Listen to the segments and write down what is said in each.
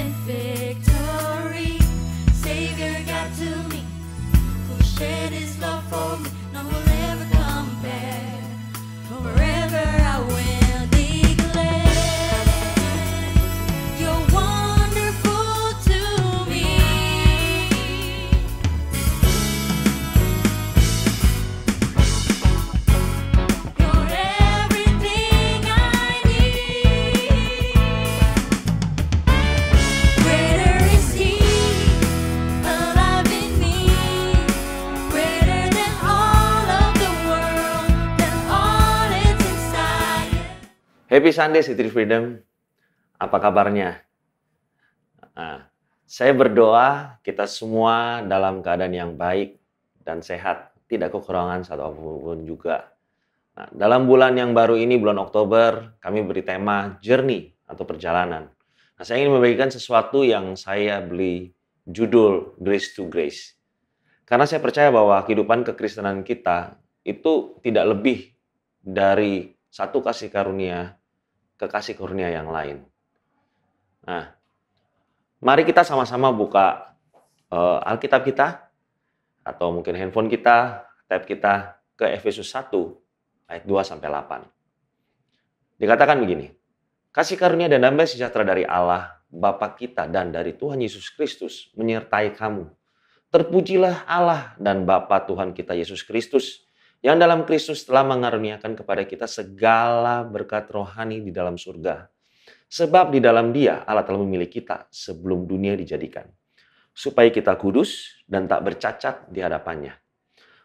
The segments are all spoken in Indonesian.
in victory. Savior got to me, who shed his love for me. No one will ever compare. Forever I will declare, you're wonderful to me. You're everything I need. Greater is he alive in me, greater than all of the world, than all it's inside. Happy Sunday City Freedom, apa kabarnya? Nah, saya berdoa kita semua dalam keadaan yang baik dan sehat, tidak kekurangan satu apapun juga. Nah, dalam bulan yang baru ini, bulan Oktober, kami beri tema Journey atau perjalanan. Nah, saya ingin membagikan sesuatu yang saya beri judul Grace to Grace. Karena saya percaya bahwa kehidupan kekristenan kita itu tidak lebih dari satu kasih karunia ke kasih karunia yang lain. Nah, mari kita sama-sama buka Alkitab kita, atau mungkin handphone kita, tab kita ke Efesus 1 ayat 2-8. Dikatakan begini, kasih karunia dan damai sejahtera dari Allah, Bapa kita dan dari Tuhan Yesus Kristus menyertai kamu. Terpujilah Allah dan Bapa Tuhan kita Yesus Kristus, yang dalam Kristus telah mengaruniakan kepada kita segala berkat rohani di dalam surga. Sebab di dalam Dia Allah telah memilih kita sebelum dunia dijadikan, supaya kita kudus dan tak bercacat di hadapannya.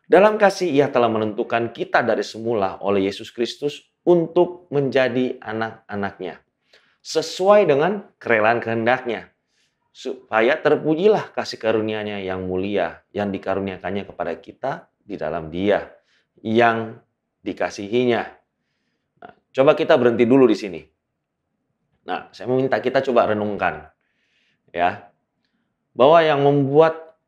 Dalam kasih Ia telah menentukan kita dari semula oleh Yesus Kristus untuk menjadi anak-anaknya, sesuai dengan kerelaan kehendak-Nya, supaya terpujilah kasih karunia-Nya yang mulia yang dikaruniakannya kepada kita di dalam Dia yang dikasihinya. Nah, coba kita berhenti dulu di sini. Nah, saya meminta kita coba renungkan, ya, bahwa yang membuat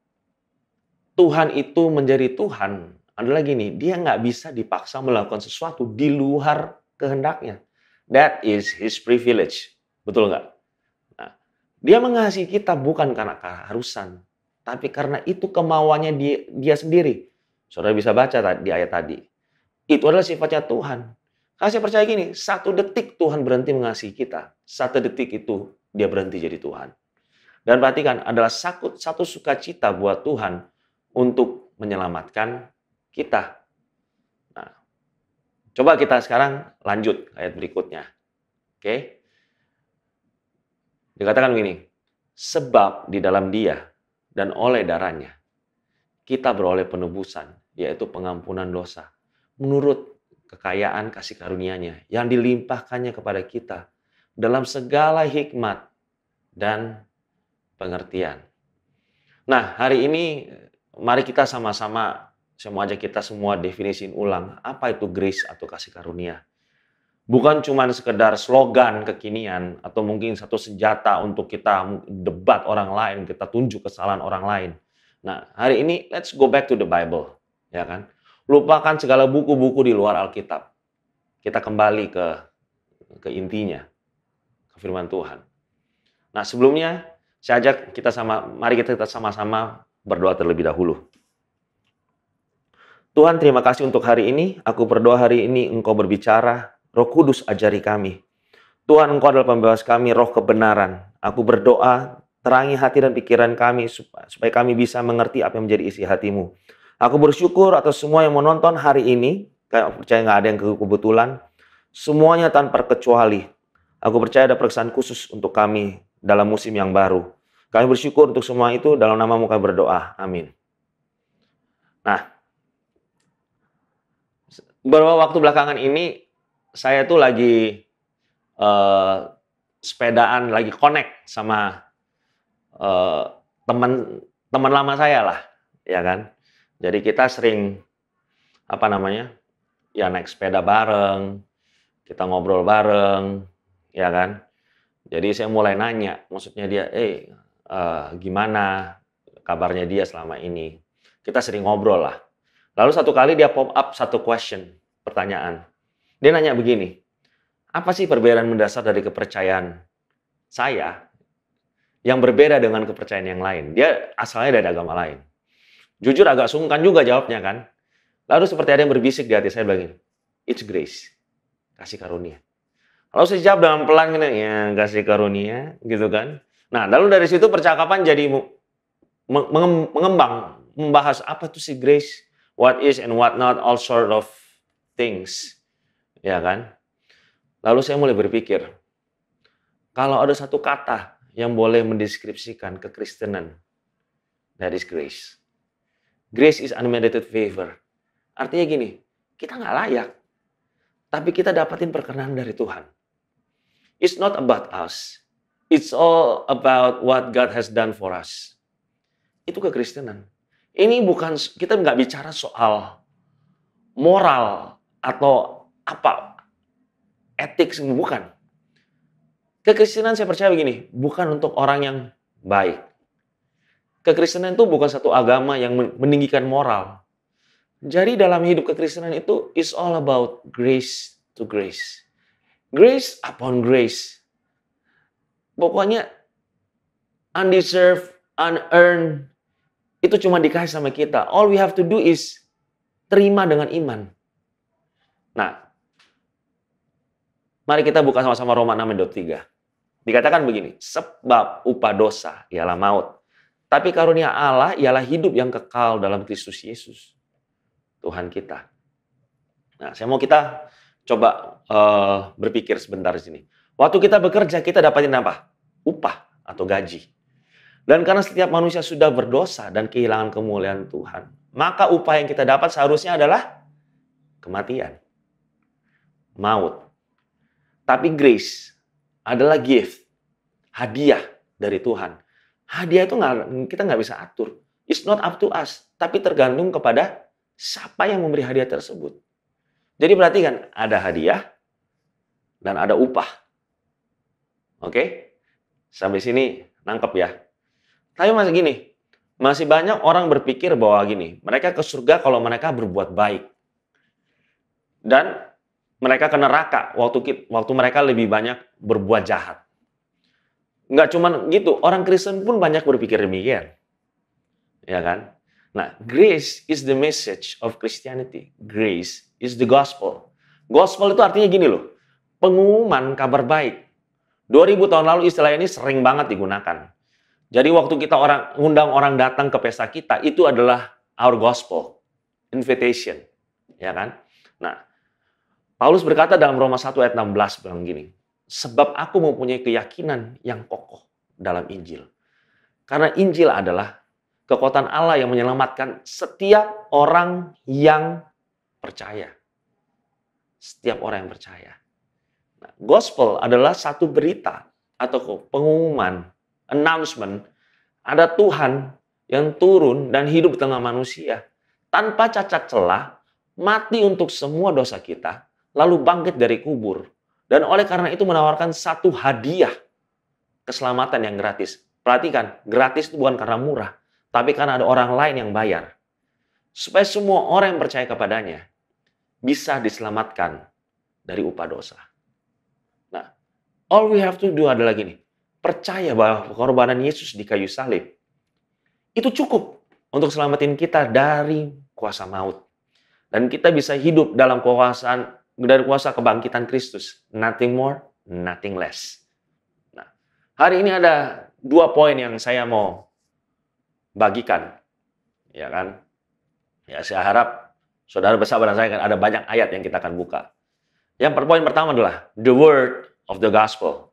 Tuhan itu menjadi Tuhan adalah gini, Dia nggak bisa dipaksa melakukan sesuatu di luar kehendaknya. That is His privilege, betul nggak? Nah, Dia mengasihi kita bukan karena keharusan, tapi karena itu kemauannya dia sendiri. Saudara bisa baca di ayat tadi. Itu adalah sifatnya Tuhan. Karena saya percaya gini, 1 detik Tuhan berhenti mengasihi kita. 1 detik itu dia berhenti jadi Tuhan. Dan perhatikan, adalah satu sukacita buat Tuhan untuk menyelamatkan kita. Nah, coba kita sekarang lanjut ayat berikutnya. Oke? Dikatakan begini, sebab di dalam Dia dan oleh darahnya kita beroleh penebusan, yaitu pengampunan dosa, menurut kekayaan kasih karunia-Nya yang dilimpahkannya kepada kita dalam segala hikmat dan pengertian. Nah, hari ini mari kita sama-sama, saya mau ajak kita semua definisiin ulang, apa itu grace atau kasih karunia. Bukan cuma sekedar slogan kekinian atau mungkin satu senjata untuk kita debat orang lain, kita tunjuk kesalahan orang lain. Nah, hari ini let's go back to the Bible, ya kan? Lupakan segala buku-buku di luar Alkitab. Kita kembali ke intinya, ke firman Tuhan. Nah, sebelumnya saya ajak mari kita sama-sama berdoa terlebih dahulu. Tuhan, terima kasih untuk hari ini. Aku berdoa hari ini Engkau berbicara, Roh Kudus ajari kami. Tuhan, Engkau adalah pembebas kami, Roh kebenaran. Aku berdoa, terangi hati dan pikiran kami supaya kami bisa mengerti apa yang menjadi isi hati-Mu. Aku bersyukur atas semua yang menonton hari ini. Kayak percaya nggak ada yang kebetulan. Semuanya tanpa kecuali. Aku percaya ada perkesan khusus untuk kami dalam musim yang baru. Kami bersyukur untuk semua itu, dalam nama-Mu kami berdoa. Amin. Nah, beberapa waktu belakangan ini, saya tuh lagi sepedaan, lagi connect sama teman lama saya lah, ya kan. Jadi kita sering ya naik sepeda bareng, kita ngobrol bareng, ya kan. Jadi saya mulai nanya, maksudnya dia, gimana kabarnya dia selama ini. Kita sering ngobrol lah. Lalu satu kali dia pop up satu pertanyaan. Dia nanya begini, apa sih perbedaan mendasar dari kepercayaan saya yang berbeda dengan kepercayaan yang lain. Dia asalnya dari agama lain. Jujur agak sungkan juga jawabnya kan. Lalu seperti ada yang berbisik di hati saya bilang gini, it's grace, kasih karunia. Lalu saya jawab dengan pelan gini, ya kasih karunia gitu kan. Nah lalu dari situ percakapan jadi mengembang, membahas apa itu sih grace, what is and what not, all sort of things. Ya kan. Lalu saya mulai berpikir, kalau ada satu kata yang boleh mendeskripsikan kekristenan, that is grace. Grace is unmerited favor. Artinya gini, kita nggak layak, tapi kita dapatin perkenan dari Tuhan. It's not about us. It's all about what God has done for us. Itu kekristenan. Ini bukan, kita nggak bicara soal moral atau apa, etik, bukan. Kekristenan saya percaya begini, bukan untuk orang yang baik. Kekristenan itu bukan satu agama yang meninggikan moral. Jadi dalam hidup kekristenan itu is all about grace to grace. Grace upon grace. Pokoknya undeserved, unearned, itu cuma dikasih sama kita. All we have to do is terima dengan iman. Nah, mari kita buka sama-sama Roma 6:3. Dikatakan begini, sebab upah dosa ialah maut. Tapi karunia Allah ialah hidup yang kekal dalam Kristus Yesus, Tuhan kita. Nah, saya mau kita coba berpikir sebentar di sini. Waktu kita bekerja, kita dapatin apa? Upah atau gaji. Dan karena setiap manusia sudah berdosa dan kehilangan kemuliaan Tuhan, maka upah yang kita dapat seharusnya adalah kematian, maut. Tapi grace adalah gift, hadiah dari Tuhan. Hadiah itu kita nggak bisa atur. It's not up to us, tapi tergantung kepada siapa yang memberi hadiah tersebut. Jadi perhatikan, ada hadiah dan ada upah. Oke? Sampai sini nangkep ya. Tapi masih gini, masih banyak orang berpikir bahwa gini, mereka ke surga kalau mereka berbuat baik. Dan mereka ke neraka waktu mereka lebih banyak berbuat jahat. Nggak cuma gitu, orang Kristen pun banyak berpikir demikian. Ya kan? Nah, grace is the message of Christianity. Grace is the gospel. Gospel itu artinya gini loh, pengumuman kabar baik. 2000 tahun lalu istilah ini sering banget digunakan. Jadi waktu kita undang orang datang ke pesta kita, itu adalah our gospel, invitation. Ya kan? Nah, Paulus berkata dalam Roma 1 ayat 16 bilang gini, sebab aku mempunyai keyakinan yang kokoh dalam Injil. Karena Injil adalah kekuatan Allah yang menyelamatkan setiap orang yang percaya. Setiap orang yang percaya. Nah, gospel adalah satu berita atau pengumuman, announcement, ada Tuhan yang turun dan hidup di tengah manusia. Tanpa cacat celah, mati untuk semua dosa kita, lalu bangkit dari kubur. Dan oleh karena itu menawarkan satu hadiah keselamatan yang gratis. Perhatikan, gratis itu bukan karena murah, tapi karena ada orang lain yang bayar. Supaya semua orang yang percaya kepadanya bisa diselamatkan dari upah dosa. Nah, all we have to do adalah gini, percaya bahwa pengorbanan Yesus di kayu salib itu cukup untuk selamatin kita dari kuasa maut. Dan kita bisa hidup dalam dari kuasa kebangkitan Kristus. Nothing more, nothing less. Nah, hari ini ada 2 poin yang saya mau bagikan. Ya kan? Ya, saya harap saudara bersabar dan saya kan ada banyak ayat yang kita akan buka. Yang poin pertama adalah the word of the gospel.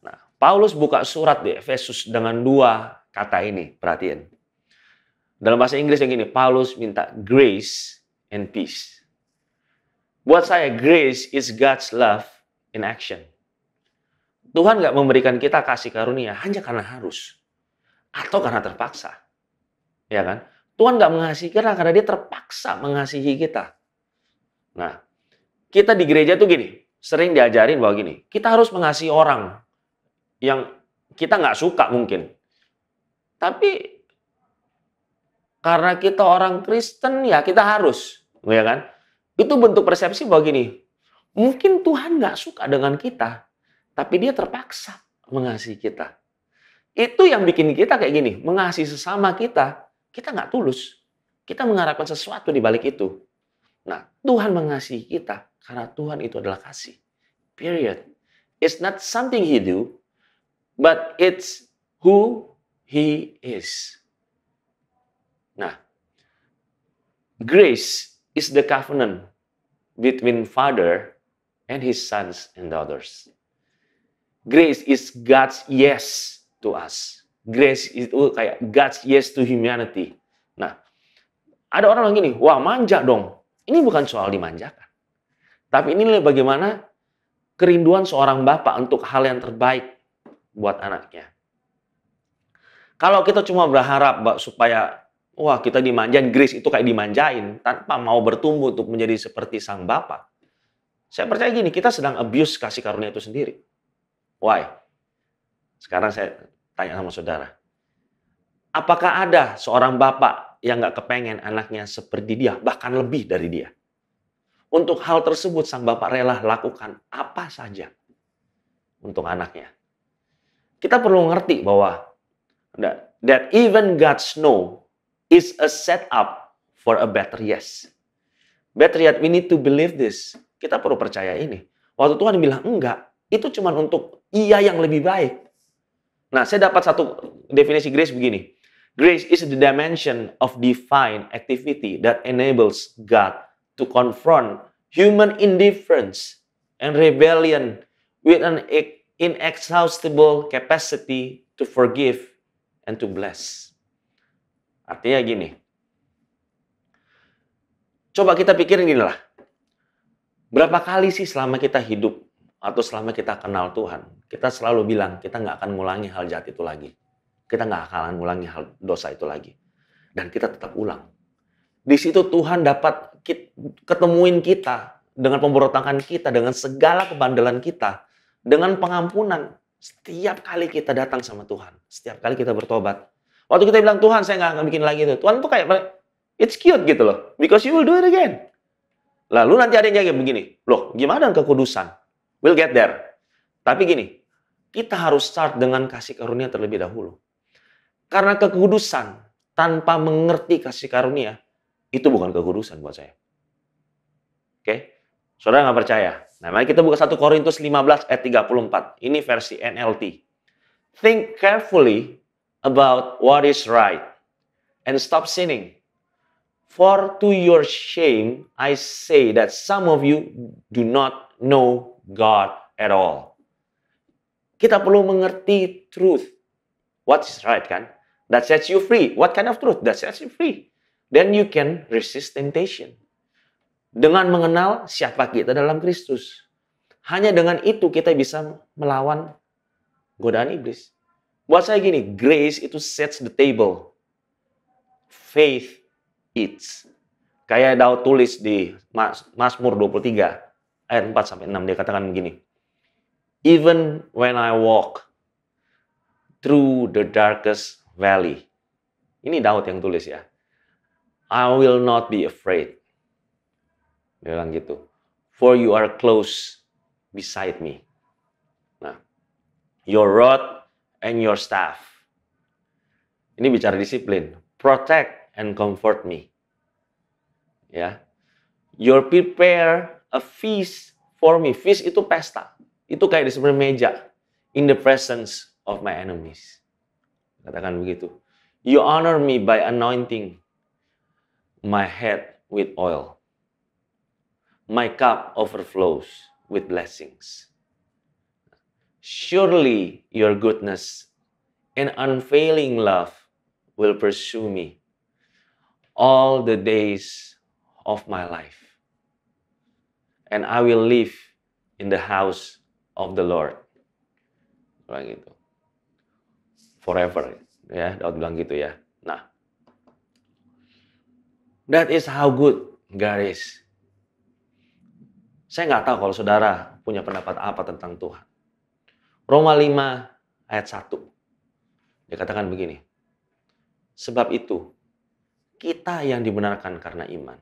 Nah, Paulus buka surat di Efesus dengan 2 kata ini. Perhatiin. Dalam bahasa Inggris yang gini, Paulus minta grace and peace. Buat saya, grace is God's love in action. Tuhan nggak memberikan kita kasih karunia hanya karena harus. Atau karena terpaksa. Ya kan? Tuhan nggak mengasihi kita karena dia terpaksa mengasihi kita. Nah, kita di gereja tuh gini, sering diajarin bahwa gini, kita harus mengasihi orang yang kita nggak suka mungkin. Tapi, karena kita orang Kristen, ya kita harus. Ya kan? Itu bentuk persepsi bahwa gini, mungkin Tuhan nggak suka dengan kita, tapi dia terpaksa mengasihi kita. Itu yang bikin kita kayak gini, mengasihi sesama kita nggak tulus. Kita mengharapkan sesuatu di balik itu. Nah, Tuhan mengasihi kita karena Tuhan itu adalah kasih. Period. It's not something He do, but it's who He is. Nah, grace is the covenant between Father and His sons and daughters. Grace is God's yes to us. Grace itu kayak God's yes to humanity. Nah, ada orang yang gini, wah manja dong. Ini bukan soal dimanjakan. Tapi ini bagaimana kerinduan seorang bapak untuk hal yang terbaik buat anaknya. Kalau kita cuma berharap supaya wah kita dimanjain, grace itu kayak dimanjain tanpa mau bertumbuh untuk menjadi seperti sang bapak. Saya percaya gini, kita sedang abuse kasih karunia itu sendiri. Why? Sekarang saya tanya sama saudara. Apakah ada seorang bapak yang nggak kepengen anaknya seperti dia, bahkan lebih dari dia? Untuk hal tersebut, sang bapak rela lakukan apa saja untuk anaknya. Kita perlu ngerti bahwa that even God's no is a setup for a better yes. Better yet, we need to believe this. Kita perlu percaya ini. Waktu Tuhan bilang enggak, itu cuma untuk iya yang lebih baik. Nah, saya dapat satu definisi grace begini. Grace is the dimension of divine activity that enables God to confront human indifference and rebellion with an inexhaustible capacity to forgive and to bless. Artinya gini. Coba kita pikirin inilah. Berapa kali sih selama kita hidup atau selama kita kenal Tuhan, kita selalu bilang kita nggak akan ngulangi hal jahat itu lagi. Kita nggak akan ngulangi hal dosa itu lagi. Dan kita tetap ulang. Di situ Tuhan dapat ketemuin kita dengan pemberontakan kita, dengan segala kebandelan kita, dengan pengampunan. Setiap kali kita datang sama Tuhan, setiap kali kita bertobat. Waktu kita bilang, Tuhan saya nggak akan bikin lagi itu. Tuhan tuh kayak, it's cute gitu loh. Because you will do it again. Lalu nanti ada yang kayak begini. Loh, gimana dengan kekudusan? We'll get there. Tapi gini, kita harus start dengan kasih karunia terlebih dahulu. Karena kekudusan tanpa mengerti kasih karunia, itu bukan kekudusan buat saya. Oke? Saudara nggak percaya? Nah, mari kita buka 1 Korintus 15 ayat 34. Ini versi NLT. Think carefully about what is right and stop sinning. For to your shame, I say that some of you do not know God at all. Kita perlu mengerti truth. What is right, kan? That sets you free. What kind of truth? That sets you free. Then you can resist temptation. Dengan mengenal siapa kita dalam Kristus. Hanya dengan itu kita bisa melawan godaan iblis. Buat saya gini, grace itu sets the table. Faith eats. Kayak Daud tulis di Mazmur 23 ayat 4-6, dia katakan begini. Even when I walk through the darkest valley. Ini Daud yang tulis ya. I will not be afraid. Dia bilang gitu. For you are close beside me. Nah, your rod and your staff. Ini bicara disiplin. Protect and comfort me. Ya. You prepare a feast for me. Feast itu pesta. Itu kayak di sebelah meja. In the presence of my enemies. Katakan begitu. You honor me by anointing my head with oil. My cup overflows with blessings. Surely your goodness and unfailing love will pursue me all the days of my life. And I will live in the house of the Lord. Bilang gitu. Forever. Ya, Daud bilang gitu ya. Nah, that is how good God is. Saya nggak tahu kalau saudara punya pendapat apa tentang Tuhan. Roma 5 ayat 1. Dia katakan begini. Sebab itu, kita yang dibenarkan karena iman.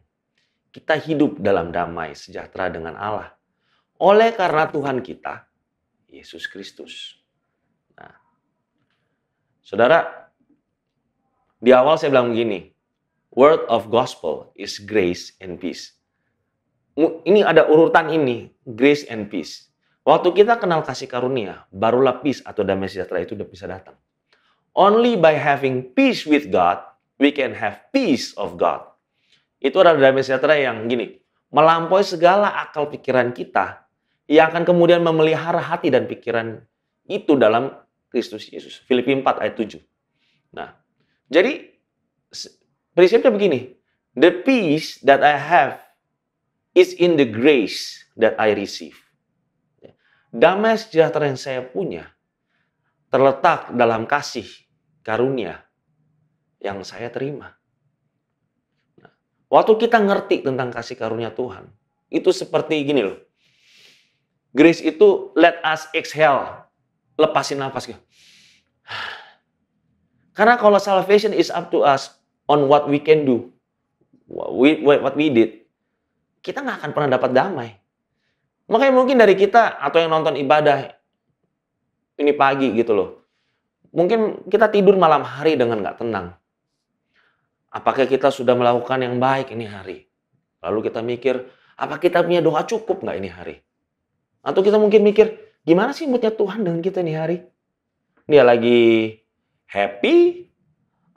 Kita hidup dalam damai sejahtera dengan Allah. Oleh karena Tuhan kita, Yesus Kristus. Nah, Saudara, di awal saya bilang begini, word of gospel is grace and peace. Ini ada urutan ini, grace and peace. Waktu kita kenal kasih karunia, barulah peace atau damai sejahtera itu udah bisa datang. Only by having peace with God, we can have peace of God. Itu adalah damai sejahtera yang gini, melampaui segala akal pikiran kita, yang akan kemudian memelihara hati dan pikiran itu dalam Kristus Yesus. Filipi 4 ayat 7. Nah, jadi prinsipnya begini, the peace that I have is in the grace that I receive. Damai sejahtera yang saya punya terletak dalam kasih karunia yang saya terima. Nah, waktu kita ngerti tentang kasih karunia Tuhan, itu seperti gini loh. Grace itu let us exhale, lepasin nafas. Karena kalau salvation is up to us on what we can do, what we did, kita nggak akan pernah dapat damai. Makanya mungkin dari kita atau yang nonton ibadah ini pagi gitu loh. Mungkin kita tidur malam hari dengan nggak tenang. Apakah kita sudah melakukan yang baik ini hari? Lalu kita mikir, apa kita punya doa cukup nggak ini hari? Atau kita mungkin mikir, gimana sih moodnya Tuhan dengan kita ini hari? Dia lagi happy?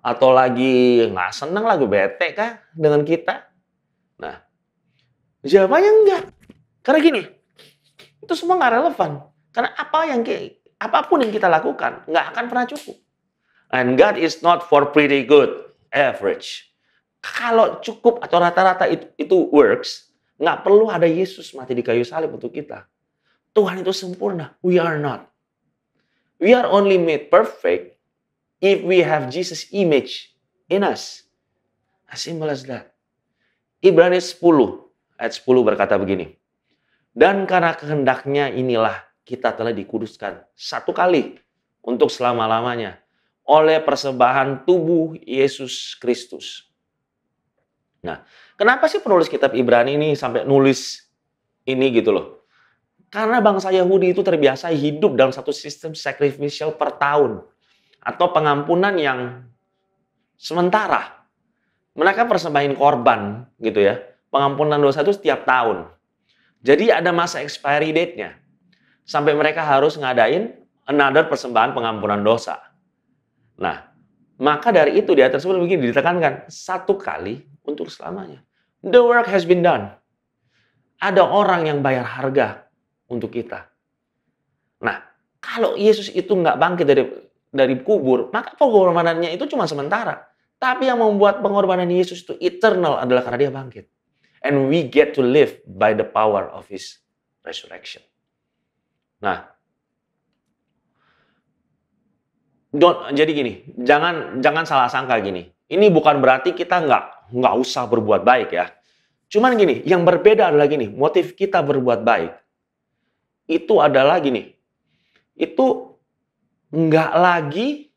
Atau lagi nggak senang, lagi bete kah dengan kita? Nah, jawabannya enggak. Karena gini, itu semua nggak relevan. Karena apapun yang kita lakukan nggak akan pernah cukup. And God is not for pretty good, average. Kalau cukup atau rata-rata itu works, nggak perlu ada Yesus mati di kayu salib untuk kita. Tuhan itu sempurna. We are not. We are only made perfect if we have Jesus' image in us. As simple as that. Ibrani 10 ayat 10 berkata begini. Dan karena kehendaknya inilah kita telah dikuduskan satu kali untuk selama-lamanya oleh persembahan tubuh Yesus Kristus. Nah, kenapa sih penulis kitab Ibrani ini sampai nulis ini gitu loh? Karena bangsa Yahudi itu terbiasa hidup dalam satu sistem sacrificial per tahun atau pengampunan yang sementara. Mereka persembahin korban gitu ya. Pengampunan dosa itu setiap tahun. Jadi ada masa expiry date-nya. Sampai mereka harus ngadain another persembahan pengampunan dosa. Nah, maka dari itu di ayat tersebut begini ditekankan, satu kali untuk selamanya. The work has been done. Ada orang yang bayar harga untuk kita. Nah, kalau Yesus itu nggak bangkit dari kubur, maka pengorbanannya itu cuma sementara. Tapi yang membuat pengorbanan Yesus itu eternal adalah karena dia bangkit. And we get to live by the power of His resurrection. Nah, jadi gini, jangan salah sangka gini. Ini bukan berarti kita nggak usah berbuat baik ya. Cuman gini, yang berbeda adalah gini, motif kita berbuat baik itu adalah gini, itu nggak lagi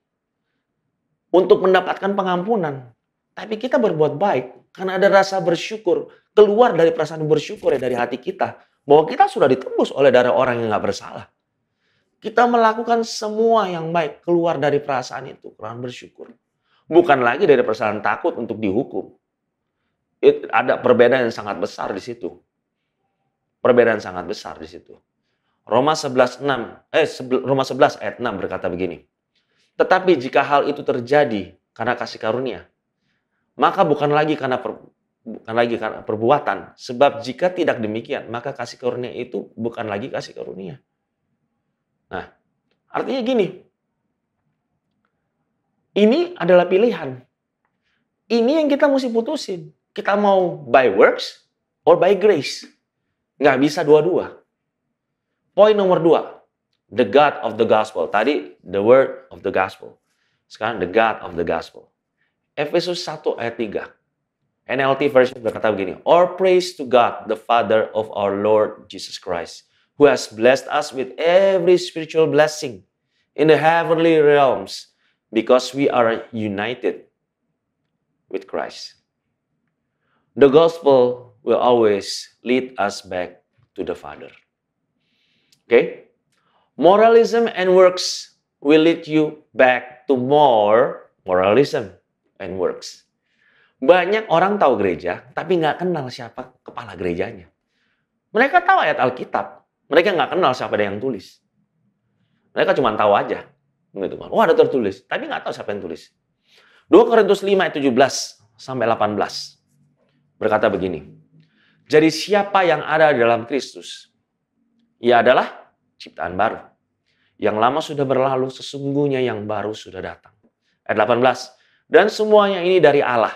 untuk mendapatkan pengampunan, tapi kita berbuat baik karena ada rasa bersyukur. Keluar dari perasaan bersyukur ya dari hati kita. Bahwa kita sudah ditebus oleh darah orang yang gak bersalah. Kita melakukan semua yang baik keluar dari perasaan itu. Karena bersyukur. Bukan lagi dari perasaan takut untuk dihukum. Ada perbedaan yang sangat besar di situ. Perbedaan sangat besar di situ. Roma 11 ayat 6 berkata begini. Tetapi jika hal itu terjadi karena kasih karunia, maka bukan lagi karena perbuatan. Sebab jika tidak demikian, maka kasih karunia itu bukan lagi kasih karunia. Nah, artinya gini. Ini adalah pilihan. Ini yang kita mesti putusin. Kita mau by works or by grace. Nggak bisa dua-dua. Poin nomor 2. The God of the gospel. Tadi the word of the gospel. Sekarang the God of the gospel. Efesus 1 ayat 3. NLT version berkata begini, all praise to God, the Father of our Lord Jesus Christ, who has blessed us with every spiritual blessing in the heavenly realms, because we are united with Christ. The gospel will always lead us back to the Father. Okay? Moralism and works will lead you back back to more moralism and works. Banyak orang tahu gereja, tapi nggak kenal siapa kepala gerejanya. Mereka tahu ayat Alkitab, mereka nggak kenal siapa yang tulis. Mereka cuma tahu aja. Gitu kan. Oh, ada tertulis, tapi nggak tahu siapa yang tulis. 2 Korintus 5 ayat 17 sampai 18 berkata begini. Jadi siapa yang ada di dalam Kristus, ia adalah ciptaan baru. Yang lama sudah berlalu, sesungguhnya yang baru sudah datang. Ayat 18. Dan semuanya ini dari Allah.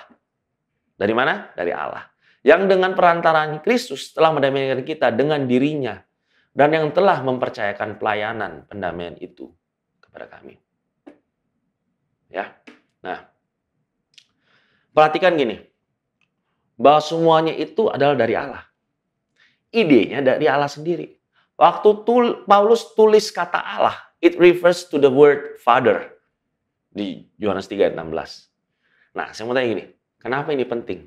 Dari mana? Dari Allah. Yang dengan perantaraan Kristus telah mendamaikan kita dengan dirinya. Dan yang telah mempercayakan pelayanan pendamaian itu kepada kami. Ya. Nah. Perhatikan gini. Bahwa semuanya itu adalah dari Allah. Idenya dari Allah sendiri. Waktu Paulus tulis kata Allah, it refers to the word Father. Di Yohanes 3 ayat 16. Nah, saya mau tanya gini. Kenapa ini penting?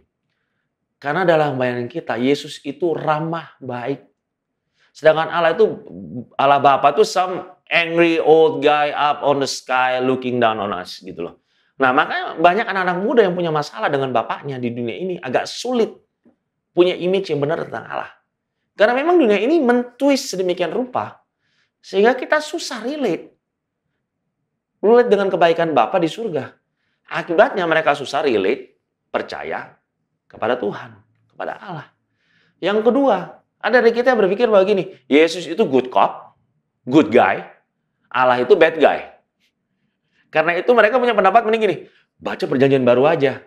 Karena dalam bayangan kita, Yesus itu ramah, baik. Sedangkan Allah Bapa itu some angry old guy up on the sky looking down on us gitu loh. Nah, makanya banyak anak-anak muda yang punya masalah dengan bapaknya di dunia ini. Agak sulit punya image yang benar tentang Allah. Karena memang dunia ini mentwist sedemikian rupa. Sehingga kita susah relate dengan kebaikan Bapa di surga. Akibatnya mereka susah relate, percaya kepada Tuhan, kepada Allah. Yang kedua, ada dari kita yang berpikir bahwa gini, Yesus itu good cop, good guy, Allah itu bad guy. Karena itu mereka punya pendapat mending gini, baca perjanjian baru aja.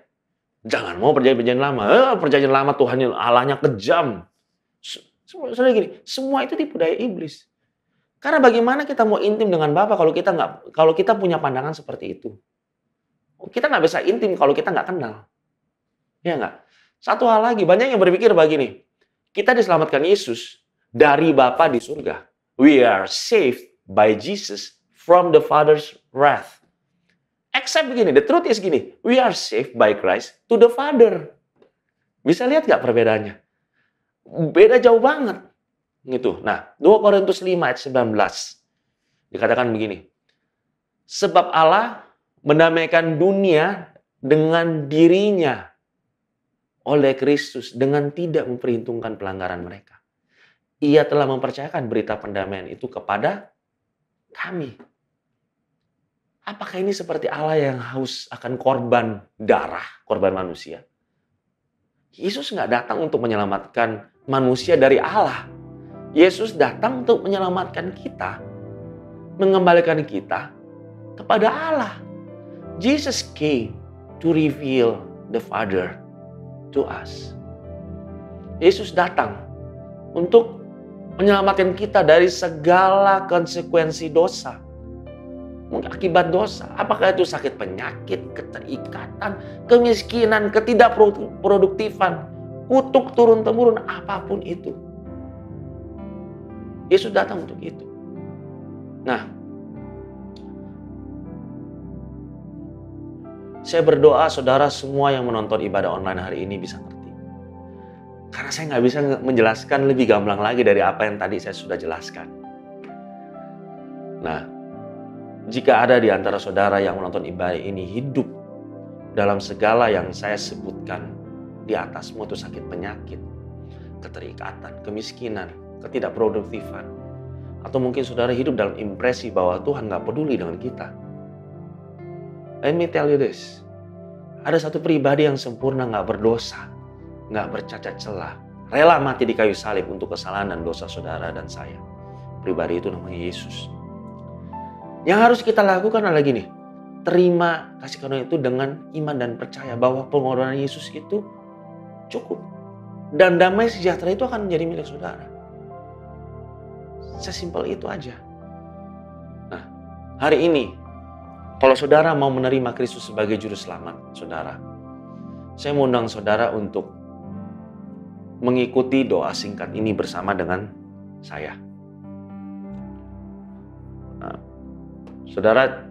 Jangan mau perjanjian lama. Perjanjian lama Tuhan Allahnya kejam. Sudah gini, semua itu tipu daya iblis. Karena bagaimana kita mau intim dengan Bapa kalau kita punya pandangan seperti itu? Kita nggak bisa intim kalau kita nggak kenal. Ya nggak? Satu hal lagi, banyak yang berpikir begini. Kita diselamatkan Yesus dari Bapa di surga. We are saved by Jesus from the Father's wrath. Except begini, the truth is gini. We are saved by Christ to the Father. Bisa lihat nggak perbedaannya? Beda jauh banget. Gitu. Nah, 2 Korintus 5 ayat 19. Dikatakan begini. Sebab Allah mendamaikan dunia dengan dirinya oleh Kristus dengan tidak memperhitungkan pelanggaran mereka. Ia telah mempercayakan berita pendamaian itu kepada kami. Apakah ini seperti Allah yang haus akan korban darah, korban manusia? Yesus nggak datang untuk menyelamatkan manusia dari Allah. Yesus datang untuk menyelamatkan kita, mengembalikan kita kepada Allah. Jesus came to reveal the Father to us. Yesus datang untuk menyelamatkan kita dari segala konsekuensi dosa. Akibat dosa. Apakah itu sakit penyakit, keterikatan, kemiskinan, ketidakproduktifan, kutuk turun-temurun, apapun itu. Yesus datang untuk itu. Nah, saya berdoa saudara semua yang menonton ibadah online hari ini bisa ngerti. Karena saya nggak bisa menjelaskan lebih gamblang lagi dari apa yang tadi saya sudah jelaskan. Nah, jika ada di antara saudara yang menonton ibadah ini hidup dalam segala yang saya sebutkan di atasmu itu sakit penyakit, keterikatan, kemiskinan, ketidakproduktifan, atau mungkin saudara hidup dalam impresi bahwa Tuhan nggak peduli dengan kita. Let me tell you this. Ada satu pribadi yang sempurna, nggak berdosa, nggak bercacat celah, rela mati di kayu salib untuk kesalahan dan dosa saudara dan saya. Pribadi itu namanya Yesus. Yang harus kita lakukan adalah gini, terima kasih karunia itu dengan iman dan percaya bahwa pengorbanan Yesus itu cukup. Dan damai sejahtera itu akan menjadi milik saudara. Sesimpel itu aja. Nah, hari ini, kalau saudara mau menerima Kristus sebagai juru selamat saudara, saya mau undang saudara untuk mengikuti doa singkat ini bersama dengan saya. Nah, saudara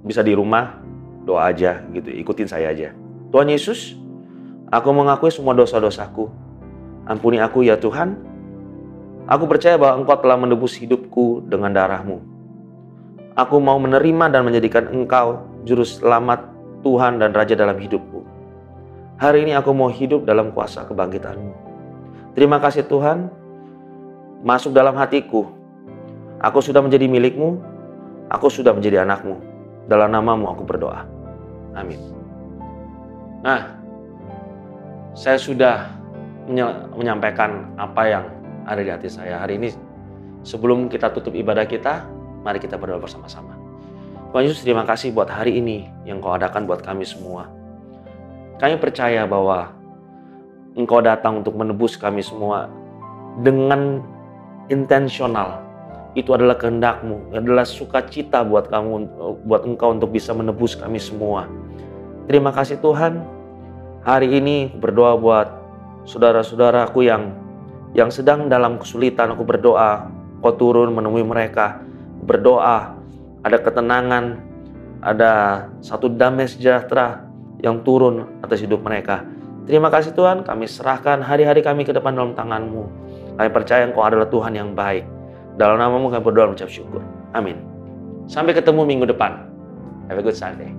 bisa di rumah doa aja gitu, ikutin saya aja. Tuhan Yesus, aku mengakui semua dosa-dosaku. Ampuni aku ya Tuhan. Aku percaya bahwa Engkau telah menebus hidupku dengan darah-Mu. Aku mau menerima dan menjadikan Engkau Juru Selamat Tuhan dan Raja dalam hidupku. Hari ini aku mau hidup dalam kuasa kebangkitan-Mu. Terima kasih Tuhan, masuk dalam hatiku. Aku sudah menjadi milik-Mu, aku sudah menjadi anak-Mu. Dalam nama-Mu aku berdoa. Amin. Nah, saya sudah menyampaikan apa yang ada di hati saya hari ini. Sebelum kita tutup ibadah kita, mari kita berdoa bersama-sama. Tuhan Yesus, terima kasih buat hari ini yang Kau adakan buat kami semua. Kami percaya bahwa Engkau datang untuk menebus kami semua dengan intensional. Itu adalah kehendak-Mu, adalah sukacita buat Engkau untuk bisa menebus kami semua. Terima kasih Tuhan. Hari ini berdoa buat saudara-saudaraku yang sedang dalam kesulitan. Aku berdoa Kau turun menemui mereka. Berdoa ada ketenangan, ada satu damai sejahtera yang turun atas hidup mereka. Terima kasih Tuhan, kami serahkan hari-hari kami ke depan dalam tangan-Mu. Kami percaya Engkau adalah Tuhan yang baik. Dalam nama-Mu kami berdoa mengucap syukur. Amin. Sampai ketemu minggu depan. Have a good Sunday.